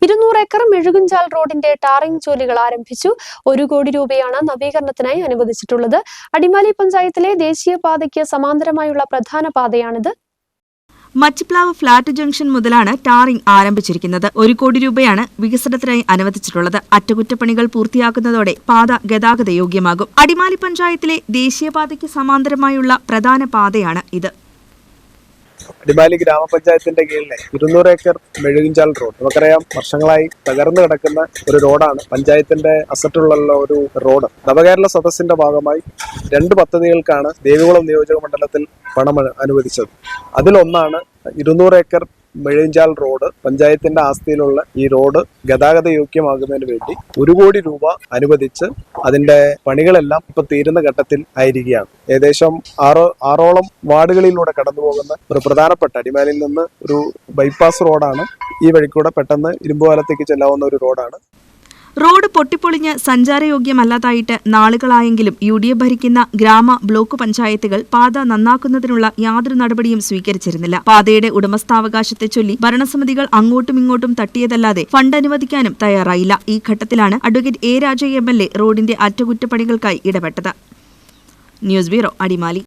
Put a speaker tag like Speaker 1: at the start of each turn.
Speaker 1: 200 acre മെഴുകുഞ്ചാൽ റോഡിന്റെ tarring ജോലികൾ ആരംഭിച്ചു. 1 കോടി രൂപയാണ് നവീകരണത്തിനായി അനുവദിച്ചിട്ടുള്ളത്. അടിമാലി പഞ്ചായത്തിലെ ദേശീയപാതയ്ക്ക് സമാന്തരമായുള്ള പ്രധാന പാതയാണിത്.
Speaker 2: മച്ചിപ്ലാവ് ഫ്ളാറ്റ് ജംഗ്ഷൻ മുതലാണ് ടാറിംഗ് ആരംഭിച്ചിരിക്കുന്നത്. 1 കോടി രൂപയാണ് വികസനത്തിനായി അനുവദിച്ചിട്ടുള്ളത്. അറ്റകുറ്റപ്പണികൾ പൂർത്തിയാക്കുന്നതോടെ പാത ഗതാഗത യോഗ്യമാകും. അടിമാലി പഞ്ചായത്തിലെ ദേശീയപാതയ്ക്ക് സമാന്തരമായുള്ള പ്രധാന പാതയാണ് ഇത്.
Speaker 3: അടിമാലി ഗ്രാമപഞ്ചായത്തിന്റെ കീഴിലെ 200 ഏക്കർ മെഴുകുഞ്ചാൽ റോഡ് നമുക്കറിയാം, വർഷങ്ങളായി തകർന്നു കിടക്കുന്ന ഒരു റോഡാണ്. പഞ്ചായത്തിന്റെ അസറ്റുള്ള ഒരു റോഡ്. നവകേരള സദസ്സിന്റെ ഭാഗമായി 2 പദ്ധതികൾക്കാണ് ദേവികുളം നിയോജക മണ്ഡലത്തിൽ പണം അനുവദിച്ചത്. അതിലൊന്നാണ് 200 ഏക്കർ മെഴുകുഞ്ചാൽ റോഡ്. പഞ്ചായത്തിന്റെ ആസ്തിയിലുള്ള ഈ റോഡ് ഗതാഗത യോഗ്യമാകുന്നതിന് വേണ്ടി 1 കോടി രൂപ അനുവദിച്ച് അതിന്റെ പണികളെല്ലാം ഇപ്പൊ തീരുന്ന ഘട്ടത്തിൽ ആയിരിക്കുകയാണ്. ഏകദേശം 6ഓളം വാർഡുകളിലൂടെ കടന്നു പോകുന്ന ഒരു പ്രധാനപ്പെട്ട അടിമാലിയിൽ നിന്ന് ഒരു ബൈപ്പാസ് റോഡാണ്. ഈ വഴിക്കൂടെ പെട്ടെന്ന് ഇരുമ്പുപാലത്തേക്ക് ചെല്ലാവുന്ന ഒരു റോഡാണ്.
Speaker 2: റോഡ് പൊട്ടിപ്പൊളിഞ്ഞ് സഞ്ചാരയോഗ്യമല്ലാതായിട്ട് നാളുകളായെങ്കിലും UDF ഭരിക്കുന്ന ഗ്രാമ ബ്ലോക്ക് പഞ്ചായത്തുകൾ പാത നന്നാക്കുന്നതിനുള്ള യാതൊരു നടപടിയും സ്വീകരിച്ചിരുന്നില്ല. പാതയുടെ ഉടമസ്ഥാവകാശത്തെ ചൊല്ലി ഭരണസമിതികൾ അങ്ങോട്ടും ഇങ്ങോട്ടും തട്ടിയതല്ലാതെ ഫണ്ട് അനുവദിക്കാനും തയ്യാറായില്ല. ഈ ഘട്ടത്തിലാണ് അഡ്വക്കേറ്റ് A. രാജ MLA റോഡിന്റെ അറ്റകുറ്റപ്പണികൾക്കായി ഇടപെട്ടത്. News bureau, Adimali.